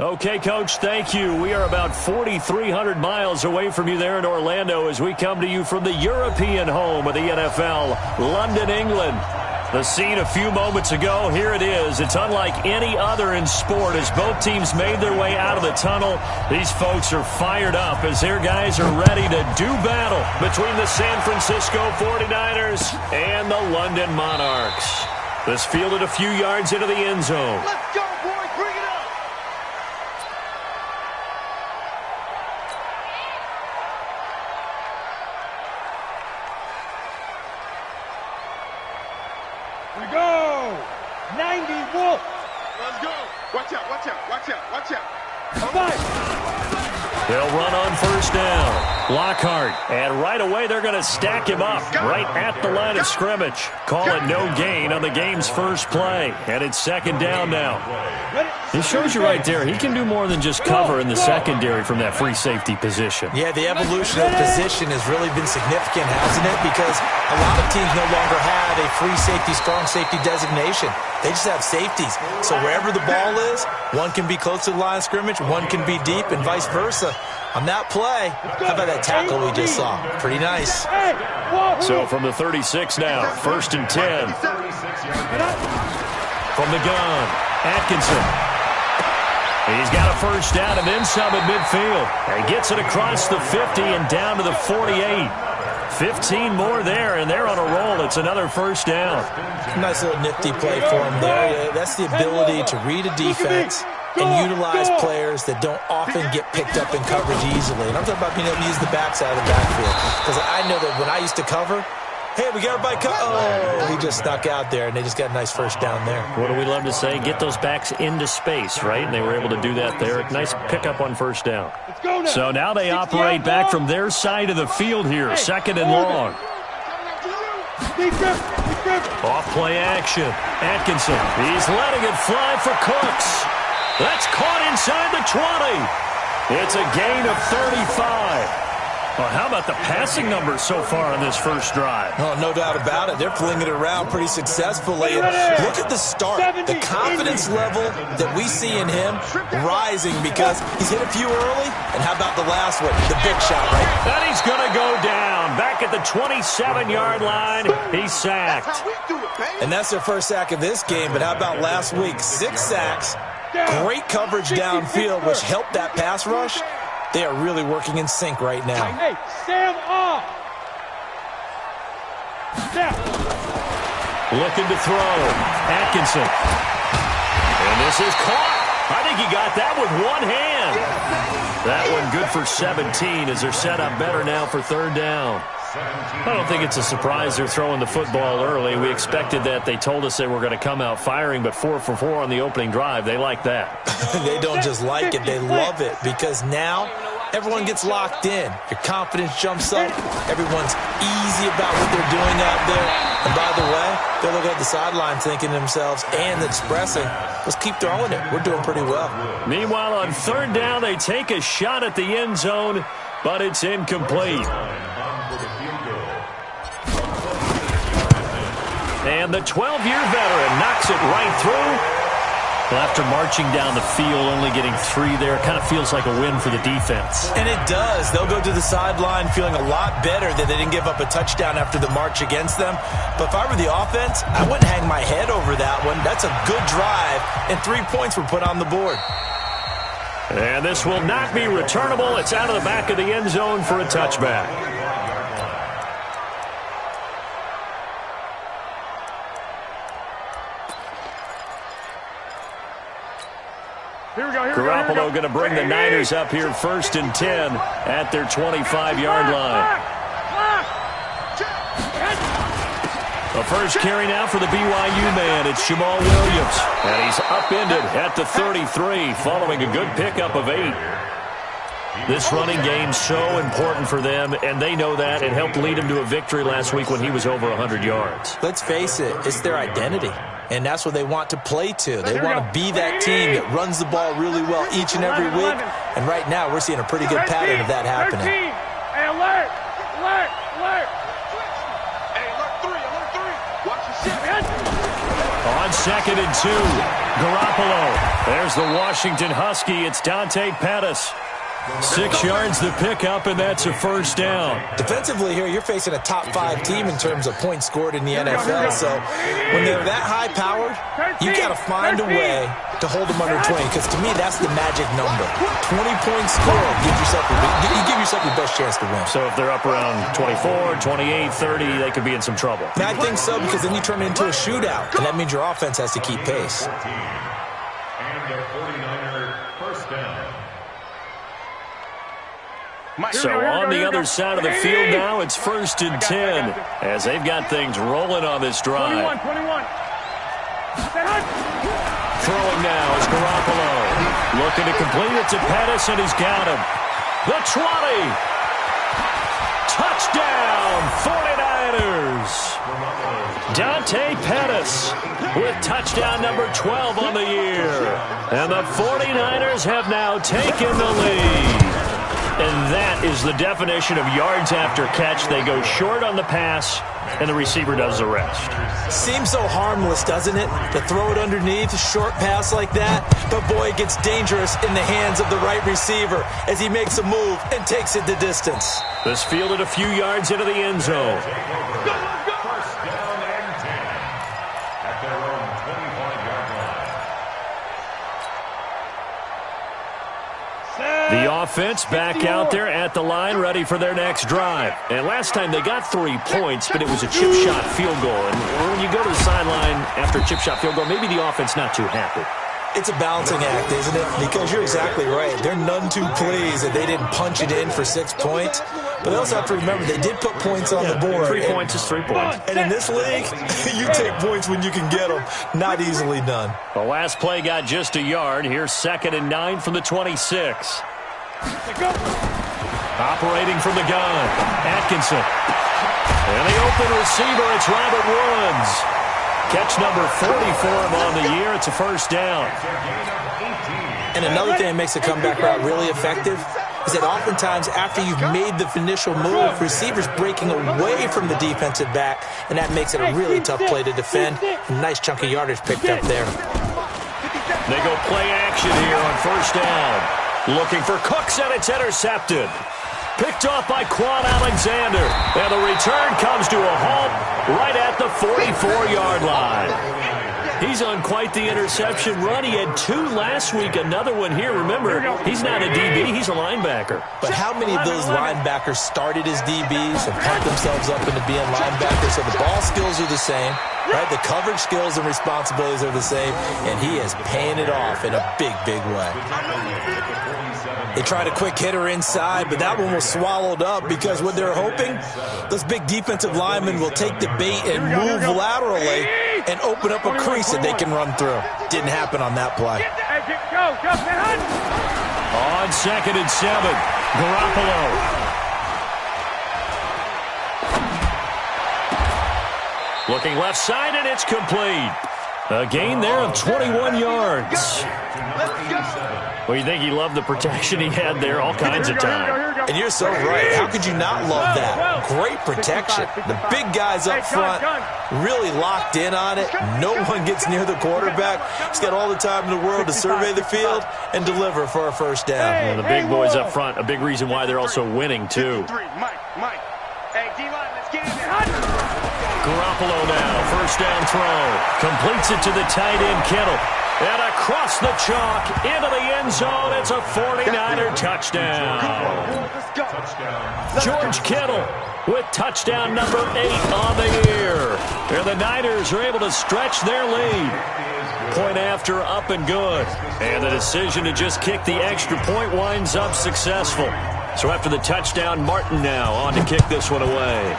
Okay, Coach, thank you. We are about 4,300 miles away from you there in Orlando as we come to you from the European home of the NFL, London, England. The scene a few moments ago, here it is. It's unlike any other in sport as both teams made their way out of the tunnel. These folks are fired up as their guys are ready to do battle between the San Francisco 49ers and the London Monarchs. This fielded a few yards into the end zone. Let's go, boys. Bring it up. We go! 90 Wolf! Let's go! Watch out, watch out, watch out, watch out. They'll run on first down. Lockhart. And right away, they're going to stack him up right at the line of scrimmage. Call it no gain on the game's first play. And it's second down now. It shows you right there, he can do more than just cover in the secondary from that free safety position. Yeah, the evolution of position has really been significant, hasn't it? Because a lot of teams no longer have a free safety, strong safety designation. They just have safeties. So wherever the ball is, one can be close to the line of scrimmage, one can be deep, and vice versa. On that play, how about that tackle we just saw? Pretty nice. So from the 36 now, first and 10. From the gun, Atkinson. He's got a first down and then some at midfield. And gets it across the 50 and down to the 48. 15 more there, and they're on a roll. It's another first down. Nice little nifty play for him there. That's the ability to read a defense and utilize players that don't often get picked up in coverage easily. And I'm talking about being able to use the backside of the backfield. Because I know that when I used to cover, hey, we got everybody oh, he just snuck out there, and they just got a nice first down there. What do we love to say? Get those backs into space, right? And they were able to do that there. Nice pickup on first down. So now they operate back from their side of the field here, second and long. Off play action. Atkinson, he's letting it fly for Cooks. That's caught inside the 20. It's a gain of 35. Well, how about the passing numbers so far on this first drive? Oh, no doubt about it. They're flinging it around pretty successfully. And look at the start. The confidence level that we see in him rising because he's hit a few early. And how about the last one? The big shot, right? And he's going to go down. Back at the 27-yard line, he's sacked. And that's their first sack of this game. But how about last week? 6 sacks. Great coverage downfield, which helped that pass rush. They are really working in sync right now. Hey, Sam off. Step. Looking to throw. Atkinson. And this is caught. I think he got that with one hand. That one good for 17 as they're set up better now for third down. I don't think it's a surprise they're throwing the football early. We expected that. They told us they were going to come out firing, but 4 for 4 on the opening drive. They like that. They don't just like it. They love it because now everyone gets locked in. Your confidence jumps up. Everyone's easy about what they're doing out there. And by the way, they're looking at the sideline thinking to themselves and expressing, let's keep throwing it. We're doing pretty well. Meanwhile, on third down, they take a shot at the end zone, but it's incomplete. And the 12-year veteran knocks it right through. Well, after marching down the field, only getting 3 there, it kind of feels like a win for the defense. And it does. They'll go to the sideline feeling a lot better that they didn't give up a touchdown after the march against them. But if I were the offense, I wouldn't hang my head over that one. That's a good drive, and 3 points were put on the board. And this will not be returnable. It's out of the back of the end zone for a touchback. Garoppolo going to bring the Niners up here first and 10 at their 25-yard line. The first carry now for the BYU man. It's Jamal Williams. And he's upended at the 33 following a good pickup of 8. This running game's so important for them, and they know that. It helped lead him to a victory last week when he was over 100 yards. Let's face it, it's their identity. And that's what they want to play to. They want to be that team that runs the ball really well each and every week. And right now, we're seeing a pretty good pattern of that happening. Hey, alert! Alert! Alert! Hey, alert 3! Alert 3! Watch your shit. On second and 2, Garoppolo. There's the Washington Husky. It's Dante Pettis. 6 yards the pickup, and that's a first down. Defensively here, you're facing a top-5 team in terms of points scored in the NFL. So when they're that high-powered, you got to find a way to hold them under 20. Because to me, that's the magic number. 20 points scored, you give yourself your best chance to win. So if they're up around 24, 28, 30, they could be in some trouble. And I think so, because then you turn it into a shootout, and that means your offense has to keep pace. And the 49er first down. So on the other side of the field now, it's 1st and 10 as they've got things rolling on this drive. 21. Throwing now is Garoppolo. Looking to complete it to Pettis, and he's got him. The 20. Touchdown, 49ers. Dante Pettis with touchdown number 12 on the year. And the 49ers have now taken the lead. And that is the definition of yards after catch. They go short on the pass, and the receiver does the rest. Seems so harmless, doesn't it? To throw it underneath, a short pass like that. But, boy, it gets dangerous in the hands of the right receiver as he makes a move and takes it the distance. This fielded a few yards into the end zone. First down and 10 at their own 25-yard line. The offense back out there at the line, ready for their next drive. And last time they got 3 points, but it was a chip shot field goal. And when you go to the sideline after a chip shot field goal, maybe the offense not too happy. It's a balancing act, isn't it? Because you're exactly right. They're none too pleased that they didn't punch it in for 6 points. But they also have to remember they did put points on the board. 3 points is 3 points. And in this league, you take points when you can get them. Not easily done. The last play got just a yard. Here's 2nd and 9 from the 26. Operating from the gun, Atkinson. And the open receiver, it's Robert Woods. Catch number 40 for him on the year. It's a first down. And another thing that makes a comeback route really effective is that oftentimes after you've made the initial move, receivers breaking away from the defensive back, and that makes it a really tough play to defend. A nice chunk of yardage picked up there. They go play action here on first down. Looking for Cooks, and it's intercepted. Picked off by Quan Alexander. And the return comes to a halt right at the 44-yard line. He's on quite the interception run. He had 2 last week, another one here. Remember, he's not a DB, he's a linebacker. But how many of those linebackers started as DBs and pumped themselves up into being linebackers? So the ball skills are the same, right? The coverage skills and responsibilities are the same, and he is paying it off in a big, big way. They tried a quick hitter inside, but that one was swallowed up because what they're hoping, those big defensive linemen will take the bait and move laterally and open up a crease that they can run through. Didn't happen on that play. On 2nd and 7, Garoppolo. Looking left side, and it's complete. A gain there of 21 yards. Well, you think he loved the protection he had there all kinds of time. And you're so right. How could you not love that? Great protection. The big guys up front really locked in on it. No one gets near the quarterback. He's got all the time in the world to survey the field and deliver for a first down. Well, the big boys up front, a big reason why they're also winning, too. Garoppolo now, first down throw. Completes it to the tight end, Kittle. And across the chalk, into the end zone, it's a 49er touchdown. George Kittle with touchdown number 8 on the year. And the Niners are able to stretch their lead. Point after, up and good. And the decision to just kick the extra point winds up successful. So after the touchdown, Martin now on to kick this one away.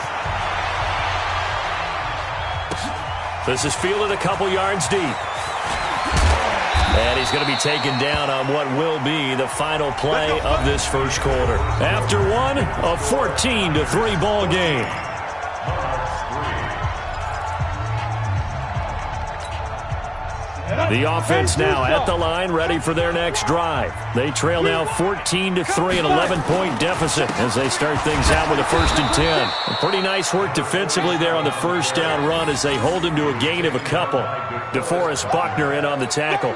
This is fielded a couple yards deep. And he's going to be taken down on what will be the final play of this first quarter. After one, a 14-3 ball game. The offense now at the line, ready for their next drive. They trail now 14-3, an 11-point deficit as they start things out with a 1st and 10. Pretty nice work defensively there on the first down run as they hold him to a gain of a couple. DeForest Buckner in on the tackle.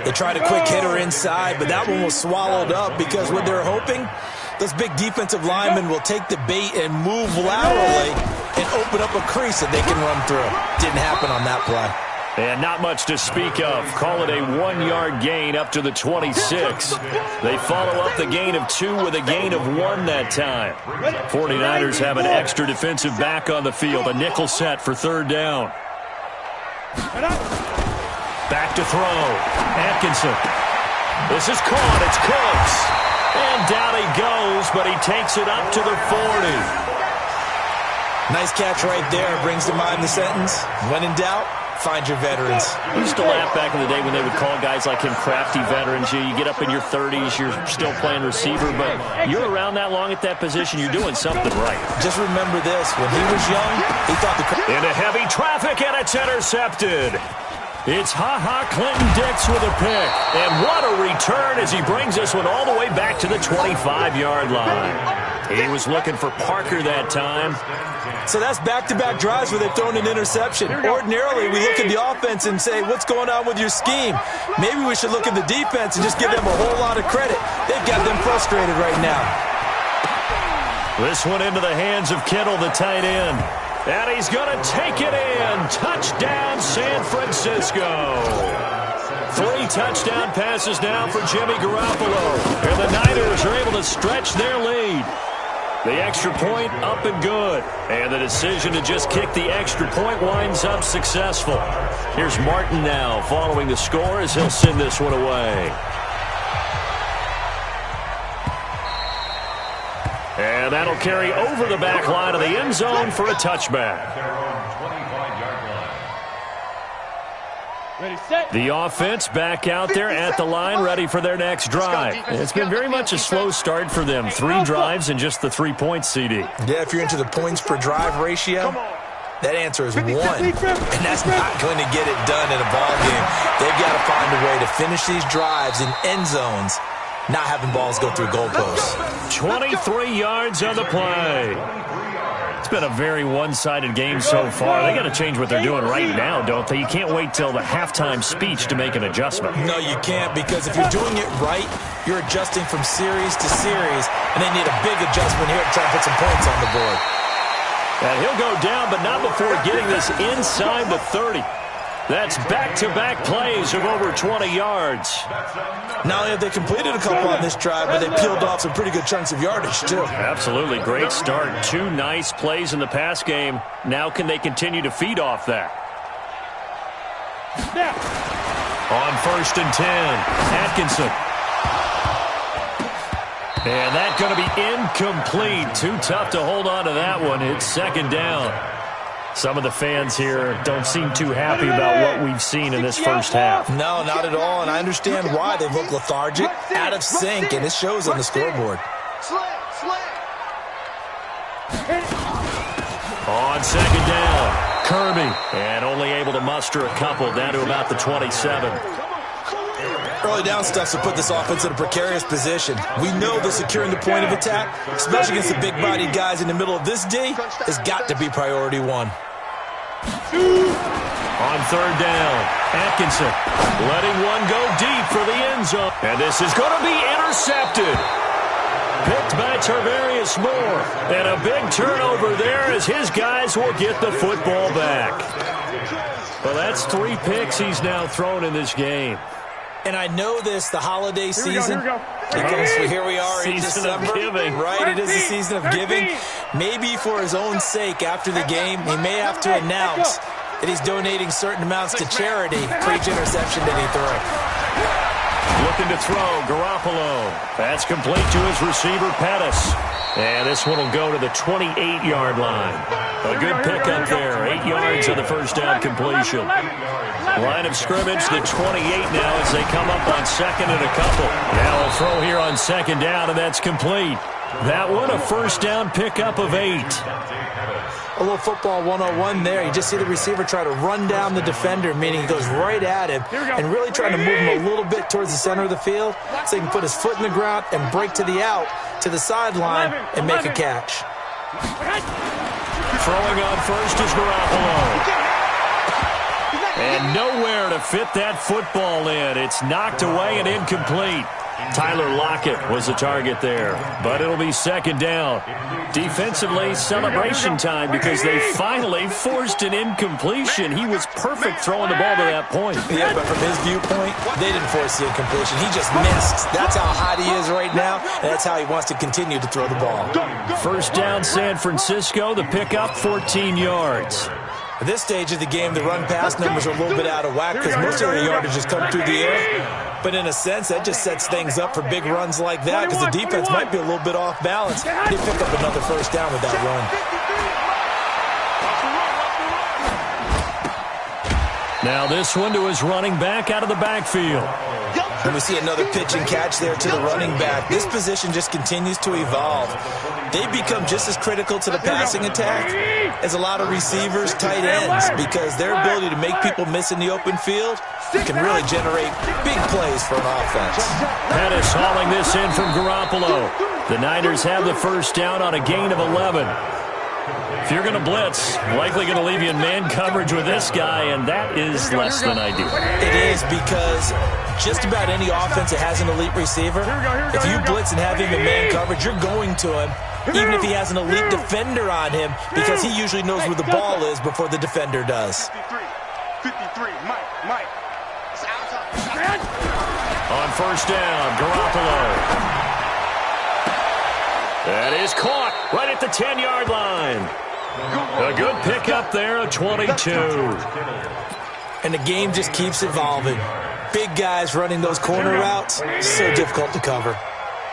They tried a quick hitter inside, but that one was swallowed up because what they're hoping, those big defensive linemen will take the bait and move laterally and open up a crease that they can run through. Didn't happen on that play. And not much to speak of. Call it a 1-yard gain up to the 26. They follow up the gain of 2 with a gain of 1 that time. 49ers have an extra defensive back on the field. A nickel set for 3rd down. Back to throw. Atkinson. This is caught. It's Cooks. And down he goes, but he takes it up to the 40. Nice catch right there. Brings to mind the sentence, when in doubt, find your veterans. I used to laugh back in the day when they would call guys like him crafty veterans. You get up in your 30s, you're still playing receiver, but you're around that long at that position, you're doing something right. Just remember this, when he was young, he thought the... Into heavy traffic, and it's intercepted. It's Ha-Ha Clinton-Dix with a pick. And what a return as he brings this one all the way back to the 25-yard line. He was looking for Parker that time. So that's back-to-back drives where they've thrown an interception. Ordinarily, we look at the offense and say, what's going on with your scheme? Maybe we should look at the defense and just give them a whole lot of credit. They've got them frustrated right now. This one into the hands of Kittle, the tight end. And he's going to take it in. Touchdown, San Francisco. 3 touchdown passes now for Jimmy Garoppolo. And the Niners are able to stretch their lead. The extra point up and good. And the decision to just kick the extra point winds up successful. Here's Martin now following the score as he'll send this one away. And that'll carry over the back line of the end zone for a touchback. The offense back out there at the line, ready for their next drive. It's been very much a slow start for them. 3 drives and just the 3 points, CD. Yeah, if you're into the points per drive ratio, that answer is 1. And that's not going to get it done in a ball game. They've got to find a way to finish these drives in end zones, not having balls go through goalposts. 23 yards on the play. It's been a very one-sided game so far. They got to change what they're doing right now, don't they? You can't wait till the halftime speech to make an adjustment. No, you can't, because if you're doing it right, you're adjusting from series to series, and they need a big adjustment here to try and put some points on the board. And he'll go down, but not before getting this inside the 30. That's back-to-back plays of over 20 yards. Not only have they completed a couple on this drive, but they peeled off some pretty good chunks of yardage, too. Absolutely. Great start. 2 nice plays in the pass game. Now can they continue to feed off that? On 1st and 10, Atkinson. And that's going to be incomplete. Too tough to hold on to that one. It's 2nd down. Some of the fans here don't seem too happy about what we've seen in this first half. No, not at all, and I understand why. They look lethargic, out of sync, and it shows on the scoreboard. On 2nd down, Kirby, and only able to muster a couple down to about the 27. Early down stuff to put this offense in a precarious position. We know that securing the point of attack, especially against the big-bodied guys in the middle of this D, has got to be priority 1. On 3rd down, Atkinson letting one go deep for the end zone. And this is going to be intercepted. Picked by Tarvarius Moore. And a big turnover there as his guys will get the football back. Well, that's 3 picks he's now thrown in this game. And I know this, the holiday season, because here we are in December, right? It is the season of giving. Maybe for his own sake, after the game, he may have to announce that he's donating certain amounts to charity for each interception that he threw. Looking to throw, Garoppolo. That's complete to his receiver, Pettis. And this one will go to the 28-yard line. A good pickup there. 8 yards on the first down completion. Line of scrimmage, the 28 now as they come up on 2nd and a couple. Now a throw here on 2nd down, and that's complete. That one a first down pickup of 8. A little football 101 there. You just see the receiver try to run down the defender, meaning he goes right at him and really trying to move him a little bit towards the center of the field so he can put his foot in the ground and break to the out, to the sideline, and make a catch. Throwing on first is Garoppolo. And nowhere to fit that football in. It's knocked away and incomplete. Tyler Lockett was the target there, but it'll be second down. Defensively, celebration time because they finally forced an incompletion. He was perfect throwing the ball to that point. Yeah, but from his viewpoint, they didn't force the incompletion. He just missed. That's how hot he is right now, and that's how he wants to continue to throw the ball. First down, San Francisco. The pickup, 14 yards. At this stage of the game, the run-pass numbers are a little bit out of whack because most of the yardage has come through the air. But in a sense, that just sets things up for big runs like that because the defense might be a little bit off balance. They pick up another first down with that run. Now this one to his running back out of the backfield. And we see another pitch and catch there to the running back. This position just continues to evolve. They become just as critical to the passing attack as a lot of receivers, tight ends, because their ability to make people miss in the open field can really generate big plays for an offense. Pettis hauling this in from Garoppolo. The Niners have the first down on a gain of 11. If you're going to blitz, likely going to leave you in man coverage with this guy, and that is less than ideal. It is because just about any offense that has an elite receiver, if you blitz and have him in man coverage, you're going to him, even if he has an elite defender on him, because he usually knows where the ball is before the defender does. 53, Mike. On first down, Garoppolo. That is caught right at the 10-yard line. A good pickup there, a 22. And the game just keeps evolving. Big guys running those corner routes, so difficult to cover.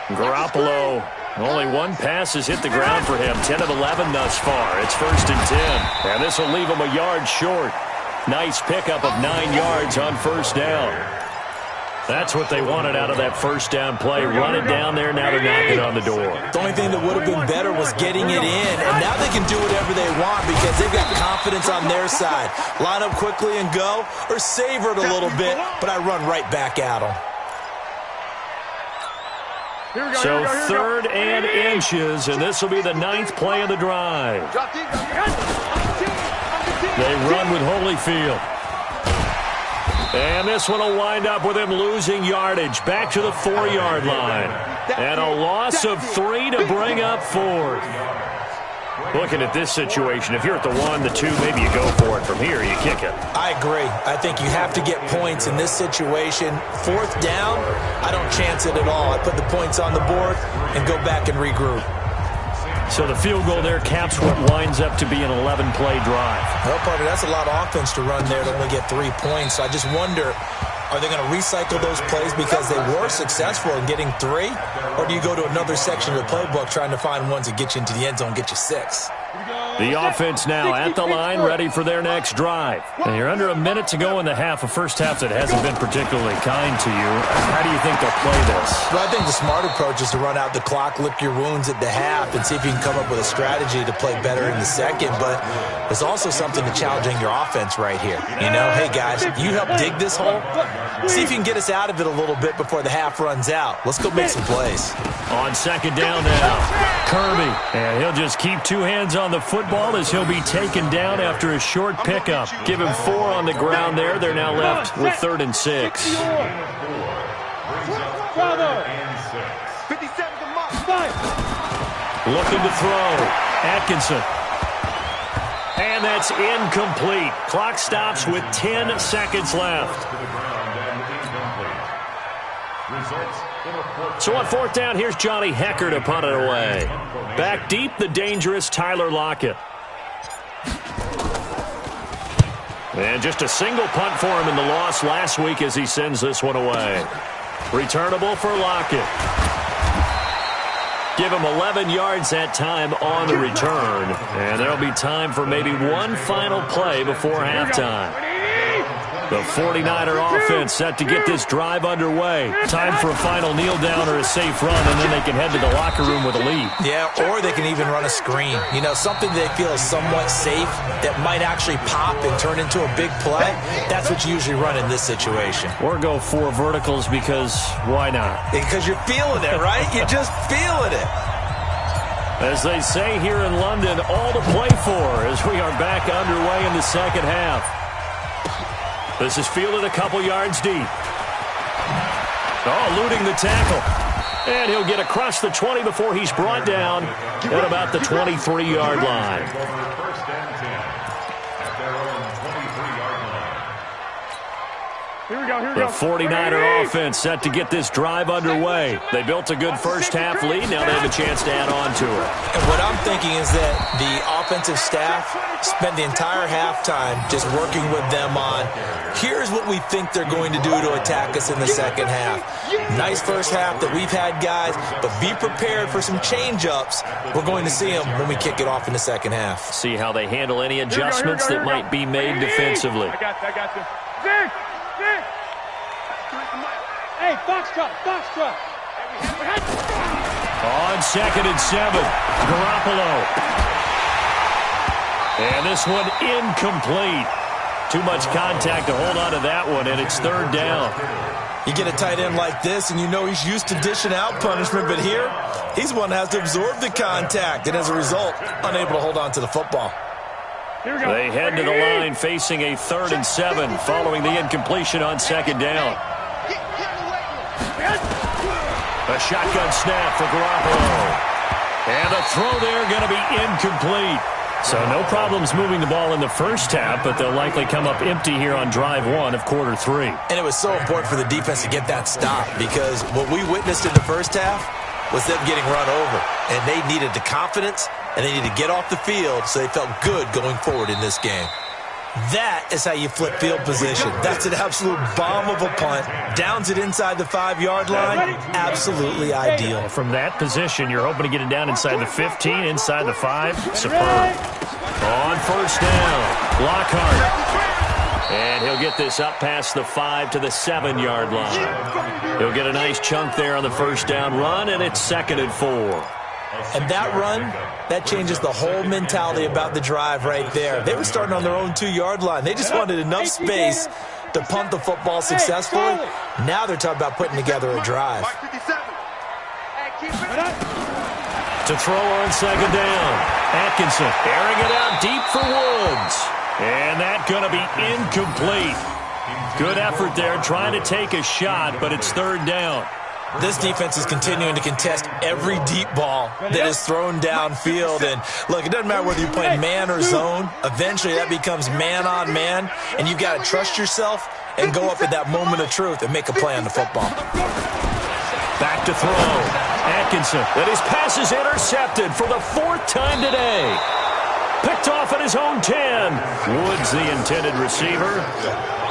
Garoppolo, only one pass has hit the ground for him. 10 of 11 thus far. It's first and 10. And this will leave him a yard short. Nice pickup of 9 yards on first down. That's what they wanted out of that first down play. Run it down there, now they're knocking on the door. The only thing that would have been better was getting it in, and now they can do whatever they want because they've got confidence on their side. Line up quickly and go, or savor it a little bit, but I run right back at them. So third and inches, and this will be the 9th play of the drive. They run with Holyfield. And this one will wind up with him losing yardage back to the 4-yard line. And a loss of 3 to bring up 4th. Looking at this situation, if you're at the 1, the 2, maybe you go for it. From here, you kick it. I agree. I think you have to get points in this situation. 4th down, I don't chance it at all. I put the points on the board and go back and regroup. So the field goal there caps what winds up to be an 11-play drive. Well, partner, that's a lot of offense to run there to only get 3 points. So I just wonder, are they going to recycle those plays because they were successful in getting 3? Or do you go to another section of the playbook trying to find ones that get you into the end zone, get you 6? The offense now at the line, ready for their next drive. And you're under a minute to go in the half, a first half that hasn't been particularly kind to you. How do you think they'll play this? Well, I think the smart approach is to run out the clock, lick your wounds at the half, and see if you can come up with a strategy to play better in the second. But there's also something to challenging your offense right here. You know, hey, guys, you help dig this hole. See if you can get us out of it a little bit before the half runs out. Let's go make some plays. On second down now, Kirby. And he'll just keep 2 hands on the football as he'll be taken down after a short pickup. Give him 4 on the ground there. They're now left with 3rd and 6. 57 to Mike. Looking to throw. Atkinson. And that's incomplete. Clock stops with 10 seconds left. So on 4th down, here's Johnny Hecker to punt it away. Back deep, the dangerous Tyler Lockett. And just a single punt for him in the loss last week as he sends this one away. Returnable for Lockett. Give him 11 yards that time on the return. And there'll be time for maybe one final play before halftime. The 49er offense set to get this drive underway. Time for a final kneel down or a safe run, and then they can head to the locker room with a lead. Yeah, or they can even run a screen. You know, something they feel is somewhat safe that might actually pop and turn into a big play. That's what you usually run in this situation. Or go 4 verticals because why not? Because you're feeling it, right? You're just feeling it. As they say here in London, all to play for as we are back underway in the second half. This is fielded a couple yards deep. Oh, eluding the tackle. And he'll get across the 20 before he's brought down at about the 23-yard line. First and 10 at their own 23-yard line. Here we go. The 49er offense set to get this drive underway. They built a good first-half lead. Now they have a chance to add on to it. And what I'm thinking is that the offensive staff spent the entire halftime just working with them on, here's what we think they're going to do to attack us in the second half. Nice first half that we've had, guys, but be prepared for some change-ups. We're going to see them when we kick it off in the second half. See how they handle any adjustments that might be made defensively. I got this. Vic! Hey, Foxtrot! On 2nd and 7, Garoppolo. And this one incomplete. Too much contact to hold on to that one, and it's 3rd down. You get a tight end like this, and you know he's used to dishing out punishment, but here, he's one that has to absorb the contact, and as a result, unable to hold on to the football. Here we go. They head to the line facing a 3rd and 7 following the incompletion on 2nd down. A shotgun snap for Garoppolo. And the throw there going to be incomplete. So no problems moving the ball in the first half, but they'll likely come up empty here on drive 1 of quarter 3. And it was so important for the defense to get that stop because what we witnessed in the first half was them getting run over. And they needed the confidence, and they needed to get off the field so they felt good going forward in this game. That is how you flip field position. That's an absolute bomb of a punt. Downs it inside the 5-yard line. Absolutely ideal. From that position, you're hoping to get it down inside the 15, inside the 5. Superb. On 1st down, Lockhart. And he'll get this up past the 5 to the 7-yard line. He'll get a nice chunk there on the 1st down run, and it's 2nd and 4. And that run, that changes the whole mentality about the drive right there. They were starting on their own 2-yard line. They just wanted enough space to punt the football successfully. Now they're talking about putting together a drive. To throw on 2nd down. Atkinson airing it out deep for Woods. And that's going to be incomplete. Good effort there trying to take a shot, but it's 3rd down. This defense is continuing to contest every deep ball that is thrown downfield. And, look, it doesn't matter whether you're playing man or zone. Eventually, that becomes man-on-man, and you've got to trust yourself and go up at that moment of truth and make a play on the football. Back to throw. Atkinson. And his pass is intercepted for the 4th time today. Picked off at his own 10. Woods, the intended receiver.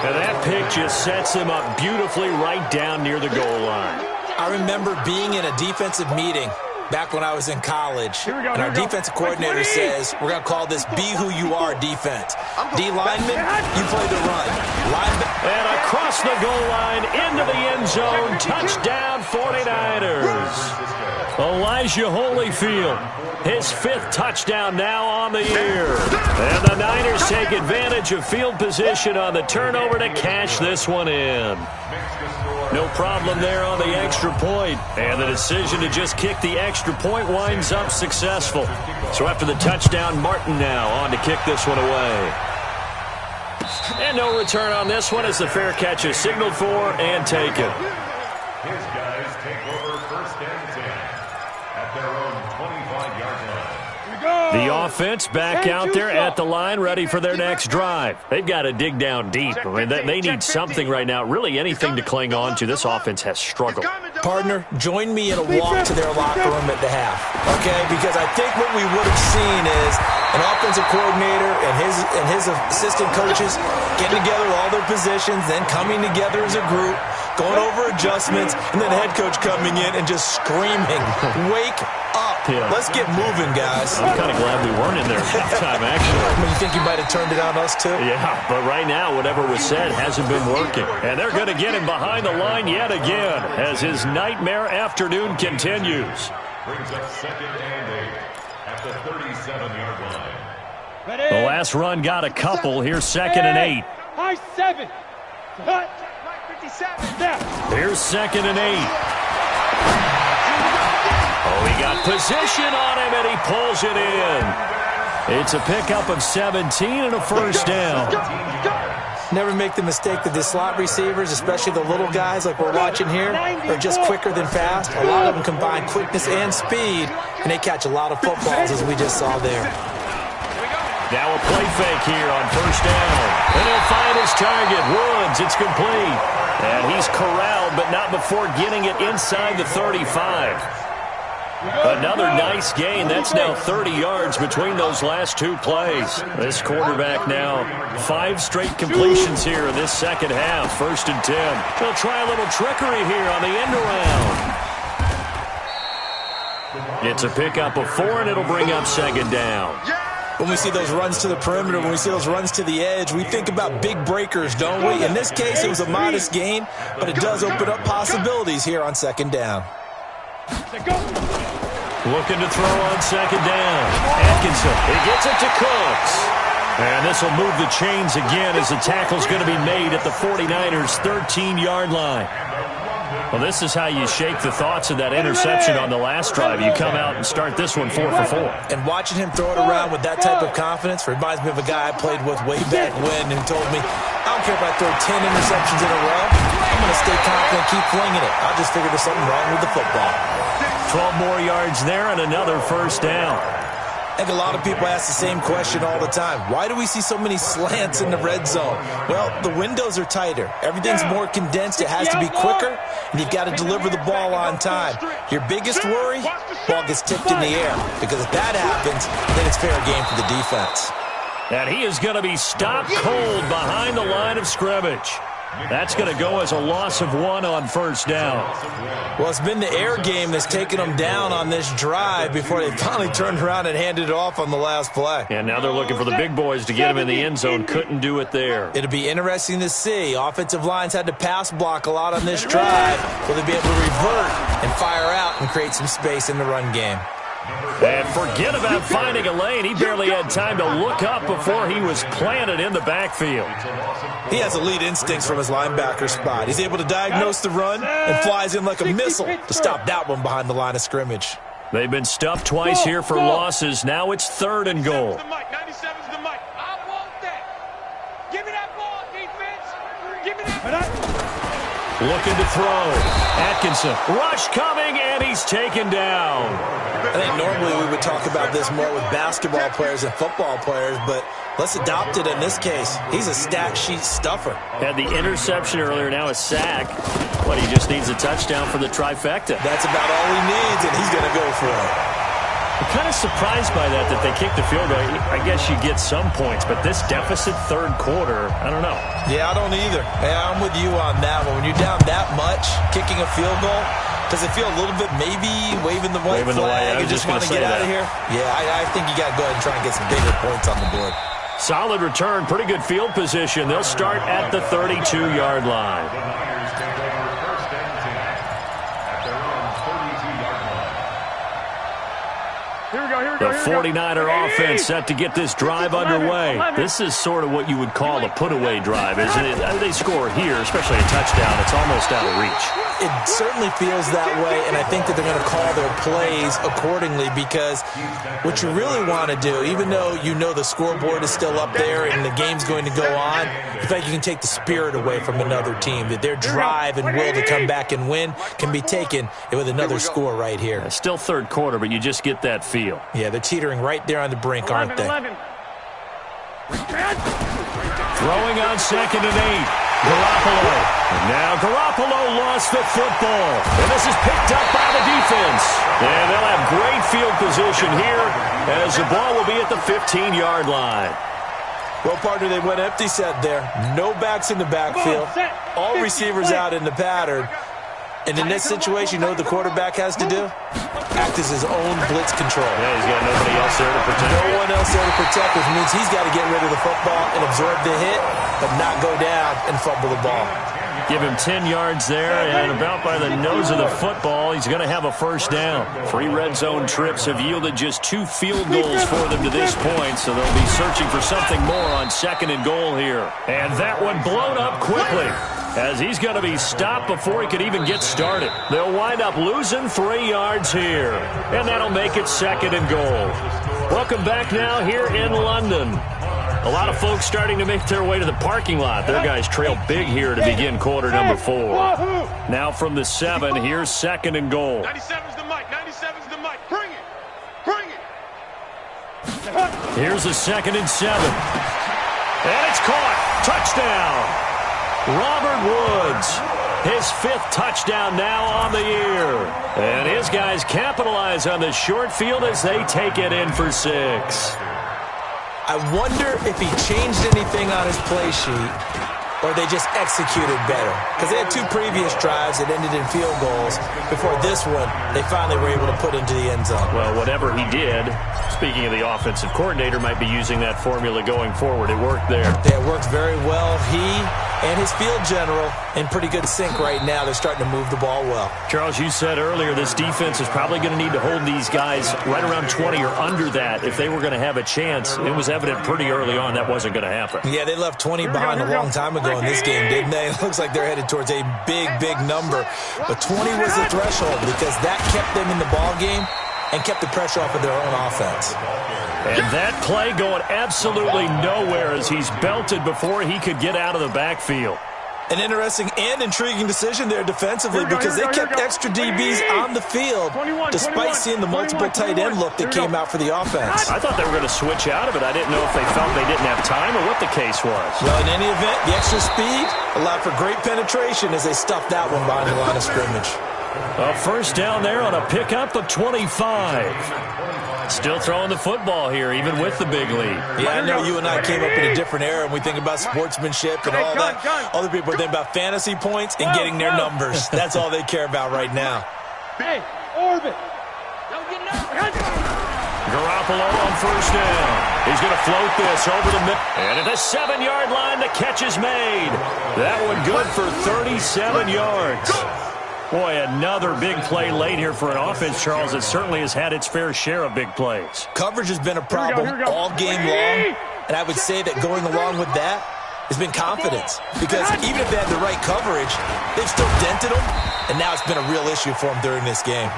And that pick just sets him up beautifully right down near the goal line. I remember being in a defensive meeting back when I was in college, and our defensive coordinator says, we're going to call this Be Who You Are defense. D lineman, you play the run. And across the goal line, into the end zone, touchdown 49ers. Elijah Holyfield, his 5th touchdown now on the year. And the Niners take advantage of field position on the turnover to cash this one in. No problem there on the extra point. And the decision to just kick the extra point winds up successful. So after the touchdown, Martin now on to kick this one away. And no return on this one as the fair catch is signaled for and taken. His guys take over 1st and 10 at their own 25-yard line. The offense back out there at the line, ready for their next drive. They've got to dig down deep. I mean, they need something right now, really anything to cling on to. This offense has struggled. Partner, join me in a walk to their locker room at the half, okay? Because I think what we would have seen is an offensive coordinator and his assistant coaches getting together all their positions, then coming together as a group, going over adjustments, and then the head coach coming in and just screaming, wake up. Yeah. Let's get moving, guys. I'm kind of glad we weren't in there at halftime, actually. You think you might have turned it on us, too? Yeah, but right now, whatever was said hasn't been working. And they're going to get him behind the line yet again as his nightmare afternoon continues. Brings up 2nd and 8 at the 37-yard line. The last run got a couple. Here's 2nd and 8. High 7. Cut. 57. Here's 2nd and 8. Oh, he got position on him, and he pulls it in. It's a pickup of 17 and a first down. Never make the mistake that the slot receivers, especially the little guys like we're watching here, are just quicker than fast. A lot of them combine quickness and speed, and they catch a lot of footballs, as we just saw there. Now a play fake here on first down. And he'll find his target. Woods, it's complete. And he's corralled, but not before getting it inside the 35. Another nice gain. That's now 30 yards between those last two plays. This quarterback now 5 straight completions here in this second half. 1st and 10. They'll try a little trickery here on the end around. It's a pickup of 4, and it'll bring up 2nd down. When we see those runs to the perimeter, when we see those runs to the edge, we think about big breakers, don't we? In this case, it was a modest gain, but it does open up possibilities here on 2nd down. Looking to throw on 2nd down. Atkinson, he gets it to Cooks. And this will move the chains again as the tackle's going to be made at the 49ers' 13-yard line. Well, this is how you shake the thoughts of that interception on the last drive. You come out and start this one 4 for 4. And watching him throw it around with that type of confidence reminds me of a guy I played with way back when who told me, I don't care if I throw 10 interceptions in a row. I'm going to stay confident, keep flinging it. I'll just figure there's something wrong with the football. 12 more yards there and another first down. I think a lot of people ask the same question all the time. Why do we see so many slants in the red zone? Well, the windows are tighter. Everything's more condensed. It has to be quicker, and you've got to deliver the ball on time. Your biggest worry, ball gets tipped in the air, because if that happens, then it's fair game for the defense. And he is going to be stopped cold behind the line of scrimmage. That's going to go as a loss of 1 on first down. Well, it's been the air game that's taken them down on this drive before they finally turned around and handed it off on the last play. And now they're looking for the big boys to get him in the end zone. Couldn't do it there. It'll be interesting to see. Offensive lines had to pass block a lot on this drive. Will they be able to revert and fire out and create some space in the run game? And forget about finding a lane. He barely had time to look up before he was planted in the backfield. He has elite instincts from his linebacker spot. He's able to diagnose the run and flies in like a missile to stop that one behind the line of scrimmage. They've been stuffed twice here for losses. Now it's 3rd and goal. 97's the mic. I want that. Give me that ball, defense. Give me that. Looking to throw. Atkinson. Rush coming, and he's taken down. I think normally we would talk about this more with basketball players and football players, but let's adopt it in this case. He's a stat sheet stuffer. Had the interception earlier, now a sack. But he just needs a touchdown for the trifecta. That's about all he needs, and he's going to go for it. I'm kind of surprised by that they kicked the field goal. I guess you get some points, but this deficit 3rd quarter, I don't know. Yeah, I don't either. Yeah, I'm with you on that one. When you're down that much, kicking a field goal, does it feel a little bit maybe waving the white flag and just want to get out of here? Yeah, I think you got to go ahead and try and get some bigger points on the board. Solid return, pretty good field position. They'll start at the 32-yard line. The 49er offense set to get this drive underway. This is sort of what you would call a put-away drive, isn't it? They score here, especially a touchdown. It's almost out of reach. It certainly feels that way, and I think that they're going to call their plays accordingly, because what you really want to do, even though you know the scoreboard is still up there and the game's going to go on, in fact, you can take the spirit away from another team, that their drive and will to come back and win can be taken with another score right here. Still 3rd quarter, but you just get that feel. Yeah, they're teetering right there on the brink, aren't they? Throwing on 2nd and 8. Garoppolo. And now Garoppolo lost the football. And this is picked up by the defense. And they'll have great field position here as the ball will be at the 15-yard line. Well, partner, they went empty set there. No backs in the backfield. All receivers out in the pattern. And in this situation, you know what the quarterback has to do? Act as his own blitz control. Yeah, he's got nobody else there to protect. No one else there to protect, which means he's got to get rid of the football and absorb the hit, but not go down and fumble the ball. Give him 10 yards there, and about by the nose of the football, he's going to have a first down. 3 red zone trips have yielded just 2 field goals for them to this point, so they'll be searching for something more on 2nd and goal here. And that one blown up quickly, as he's going to be stopped before he could even get started. They'll wind up losing 3 yards here, and that'll make it 2nd and goal. Welcome back now here in London. A lot of folks starting to make their way to the parking lot. Their guys trail big here to begin quarter number 4. Now from the 7, here's 2nd and goal. 97's the mic. 97's the mic. Bring it. Bring it. Here's a 2nd and 7. And it's caught. Touchdown. Robert Woods. His 5th touchdown now on the year. And his guys capitalize on the short field as they take it in for 6. I wonder if he changed anything on his play sheet or they just executed better. Because they had 2 previous drives that ended in field goals. Before this one, they finally were able to put into the end zone. Well, whatever he did, speaking of the offensive coordinator, might be using that formula going forward. It worked there. Yeah, it worked very well. He and his field general in pretty good sync right now. They're starting to move the ball well. Charles, you said earlier this defense is probably going to need to hold these guys right around 20 or under that if they were going to have a chance. It was evident pretty early on that wasn't going to happen. Yeah, they left 20 behind a long time ago in this game, didn't they? It looks like they're headed towards a big, big number. But 20 was the threshold because that kept them in the ball game and kept the pressure off of their own offense. And that play going absolutely nowhere as he's belted before he could get out of the backfield. An interesting and intriguing decision there defensively because they kept extra DBs on the field despite seeing the multiple tight end look that came out for the offense. I thought they were going to switch out of it. I didn't know if they felt they didn't have time or what the case was. Well, in any event, the extra speed allowed for great penetration as they stuffed that one behind the line of scrimmage. A first down there on a pickup of 25. Still throwing the football here, even with the big lead. Yeah, I know you and I came up in a different era, and we think about sportsmanship and all that. Other people are thinking about fantasy points and getting their numbers. That's all they care about right now. Hey, orbit. Garoppolo on first down. He's going to float this over the middle. And at the 7-yard line, the catch is made. That one good for 37 yards. Boy, another big play late here for an offense, Charles, that certainly has had its fair share of big plays. Coverage has been a problem all game long, and I would say that going along with that has been confidence. Because even if they had the right coverage, they've still dented them, and now it's been a real issue for them during this game.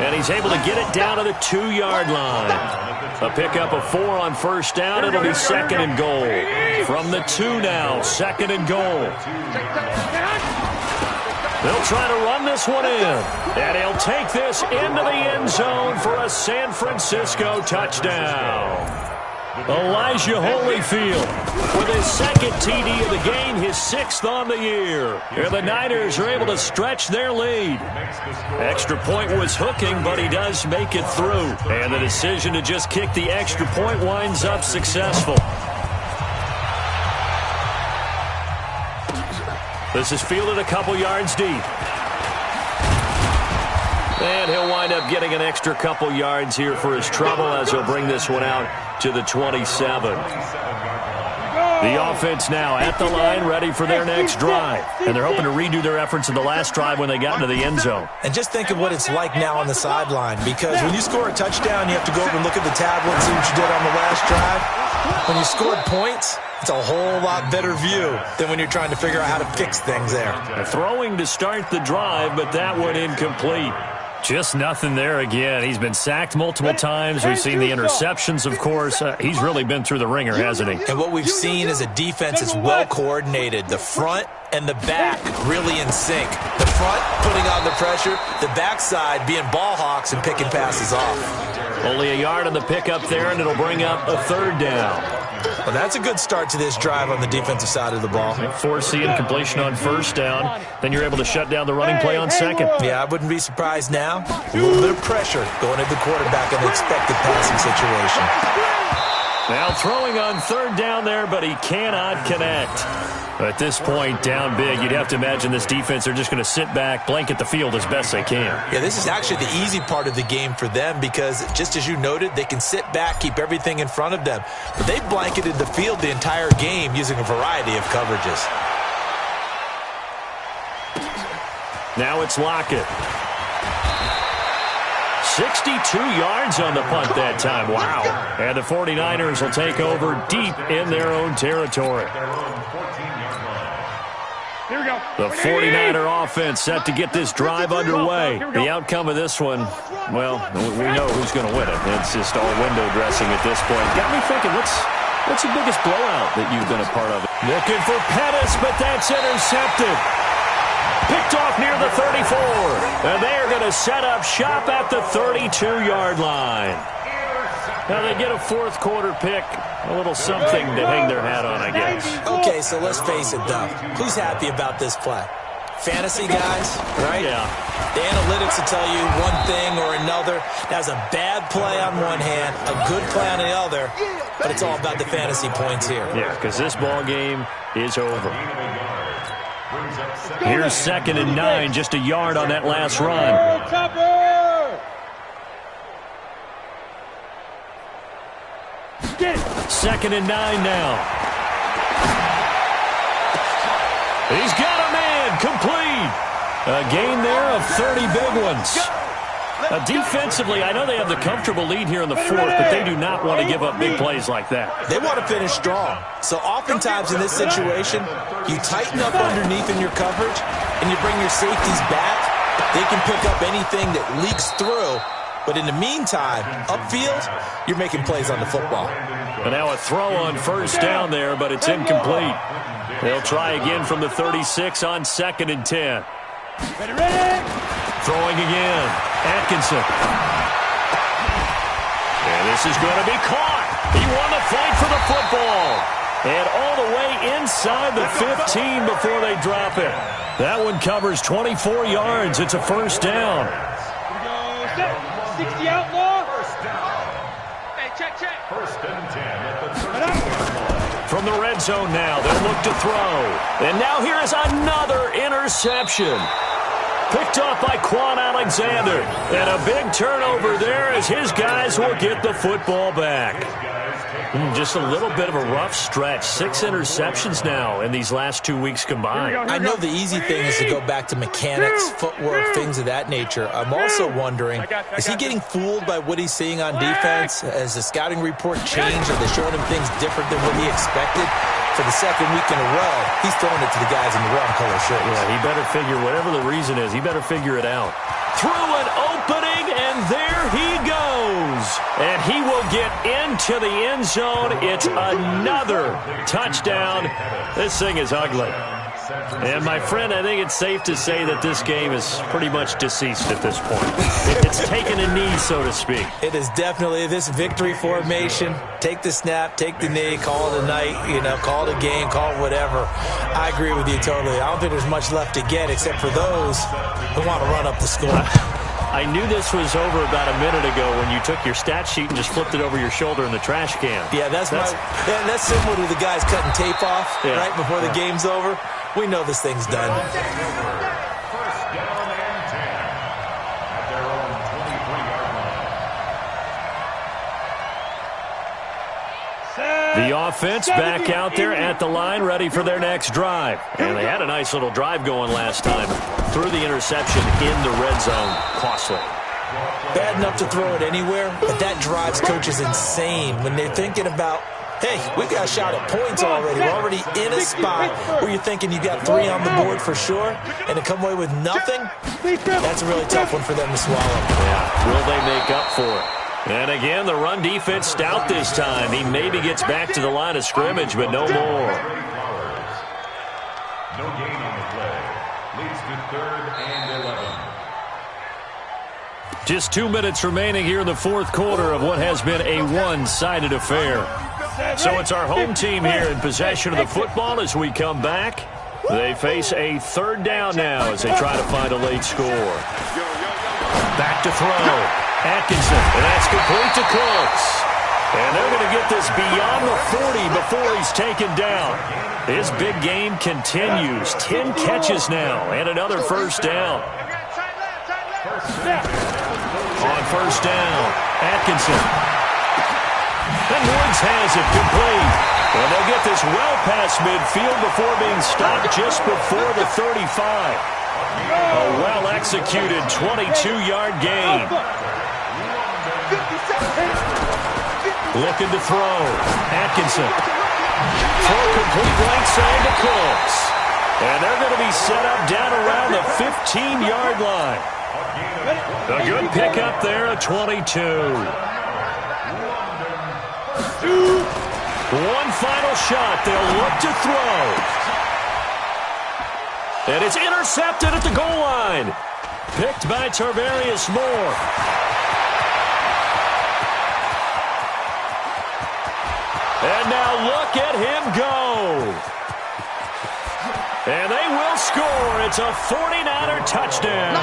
And he's able to get it down to the 2-yard line. A pickup of 4 on first down. It'll be 2nd and goal. From the 2 now, 2nd and goal. They'll try to run this one in. And he'll take this into the end zone for a San Francisco touchdown. Elijah Holyfield with his 2nd TD of the game, his 6th on the year. And the Niners are able to stretch their lead. Extra point was hooking, but he does make it through. And the decision to just kick the extra point winds up successful. This is fielded a couple yards deep. And he'll wind up getting an extra couple yards here for his trouble as he'll bring this one out to the 27. The offense now at the line, ready for their next drive. And they're hoping to redo their efforts in the last drive when they got into the end zone. And just think of what it's like now on the sideline, because when you score a touchdown, you have to go over and look at the tablet and see what you did on the last drive. When you scored points, it's a whole lot better view than when you're trying to figure out how to fix things there. Throwing to start the drive, but that one incomplete. Just nothing there again. He's been sacked multiple times. We've seen the interceptions, of course. He's really been through the ringer, hasn't he? And what we've seen is a defense that's well coordinated. The front and the back really in sync. The front putting on the pressure, the backside being ball hawks and picking passes off. Only a yard on the pickup there, and it'll bring up a 3rd down. Well, that's a good start to this drive on the defensive side of the ball. Force the incompletion on first down. Then you're able to shut down the running play on 2nd. Yeah, I wouldn't be surprised now. A little bit of pressure going at the quarterback in the expected passing situation. Now throwing on 3rd down there, but he cannot connect. At this point, down big, you'd have to imagine this defense, they're just going to sit back, blanket the field as best they can. Yeah, this is actually the easy part of the game for them because, just as you noted, they can sit back, keep everything in front of them. But they've blanketed the field the entire game using a variety of coverages. Now it's Lockett. 62 yards on the punt that time. Wow. And the 49ers will take over deep in their own territory. Here we go. The 49er offense set to get this drive underway. The outcome of this one, well, we know who's going to win it. It's just all window dressing at this point. Got me thinking, what's the biggest blowout that you've been a part of? Looking for Pettis, but that's intercepted. Picked off near the 34. And they're going to set up shop at the 32-yard line. Now they get a fourth quarter pick. A little something to hang their hat on, I guess. Okay, so let's face it, though. Who's happy about this play? Fantasy guys, right? Yeah. The analytics will tell you one thing or another. That's a bad play on one hand, a good play on the other, but it's all about the fantasy points here. Yeah, because this ball game is over. Here's 2nd and 9, just a yard on that last run. Get it. 2nd and 9 now. He's got a man, complete. A gain there of 30 big ones. Defensively, I know they have the comfortable lead here in the fourth, but they do not want to give up big plays like that. They want to finish strong. So oftentimes in this situation, you tighten up underneath in your coverage, and you bring your safeties back. They can pick up anything that leaks through. But in the meantime, upfield, you're making plays on the football. And now a throw on first down there, but it's incomplete. They'll try again from the 36 on 2nd and 10. Ready. Throwing again. Atkinson. And this is going to be caught. He won the fight for the football. And all the way inside the 15 before they drop it. That one covers 24 yards. It's a first down. Here we go. 60 outlaw. First down. Hey, check. First and 10 at the 30-yard line. From the red zone now, they'll look to throw. And now here is another interception. Picked off by Quan Alexander. And a big turnover there as his guys will get the football back. Just a little bit of a rough stretch. 6 interceptions now in these last 2 weeks combined. I know the easy thing is to go back to mechanics, footwork, things of that nature. I'm also wondering, is he getting fooled by what he's seeing on defense? Has the scouting report changed? Are they showing him things different than what he expected? For the second week in a row, he's throwing it to the guys in the wrong color shirts. Yeah, he better figure, whatever the reason is, he better figure it out. Through an opening, and there he goes. And he will get into the end zone. It's another touchdown. This thing is ugly. And, my friend, I think it's safe to say that this game is pretty much deceased at this point. It's taken a knee, so to speak. It is definitely this victory formation. Take the snap, take the knee, call it a night, call it a game, call it whatever. I agree with you totally. I don't think there's much left to get except for those who want to run up the score. I knew this was over about a minute ago when you took your stat sheet and just flipped it over your shoulder in the trash can. Yeah, that's similar to the guys cutting tape off right before the game's over. We know this thing's done. First down and 10 at their own 23-yard line. The offense back out there at the line, ready for their next drive. And they had a nice little drive going last time. Threw the interception in the red zone. Costly. Bad enough to throw it anywhere, but that drives coaches insane when they're thinking about, hey, we've got a shot at points already. We're already in a spot where you're thinking you got 3 on the board for sure, and to come away with nothing, that's a really tough one for them to swallow. Yeah, will they make up for it? And again, the run defense stout this time. He maybe gets back to the line of scrimmage, but no more. No gain on the play. Leads to 3rd and 11. Just 2 minutes remaining here in the fourth quarter of what has been a one-sided affair. So it's our home team here in possession of the football as we come back. They face a 3rd down now as they try to find a late score. Back to throw. Atkinson, and that's complete to Cooks. And they're going to get this beyond the 40 before he's taken down. His big game continues. 10 catches now and another first down. On first down, Atkinson. And Woods has it complete. And they'll get this well past midfield before being stopped just before the 35. A well-executed 22-yard gain. Looking to throw. Atkinson. Throw complete right side to Cooks. And they're going to be set up down around the 15-yard line. A good pickup there, a 22. One final shot. They'll look to throw. And it's intercepted at the goal line. Picked by Tarvarius Moore. And now look at him go. And they will score. It's a 49er touchdown.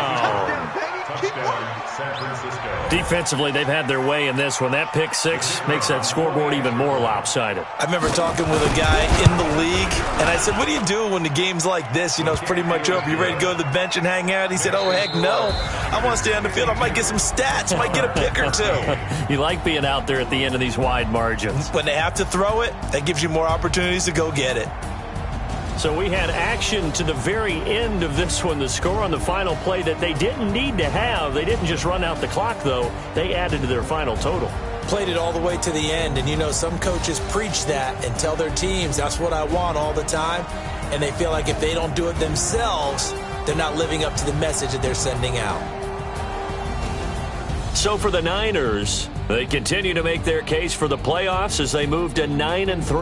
Touchdown, San Francisco. Defensively, they've had their way in this one. That pick six makes that scoreboard even more lopsided. I remember talking with a guy in the league, and I said, what do you do when the game's like this? You know, it's pretty much over. You ready to go to the bench and hang out? He said, oh, heck no. I want to stay on the field. I might get some stats. Might get a pick or two. You like being out there at the end of these wide margins. When they have to throw it, that gives you more opportunities to go get it. So we had action to the very end of this one. The score on the final play that they didn't need to have. They didn't just run out the clock, though. They added to their final total. Played it all the way to the end. And, you know, some coaches preach that and tell their teams, that's what I want all the time. And they feel like if they don't do it themselves, they're not living up to the message that they're sending out. So for the Niners, they continue to make their case for the playoffs as they move to 9-3.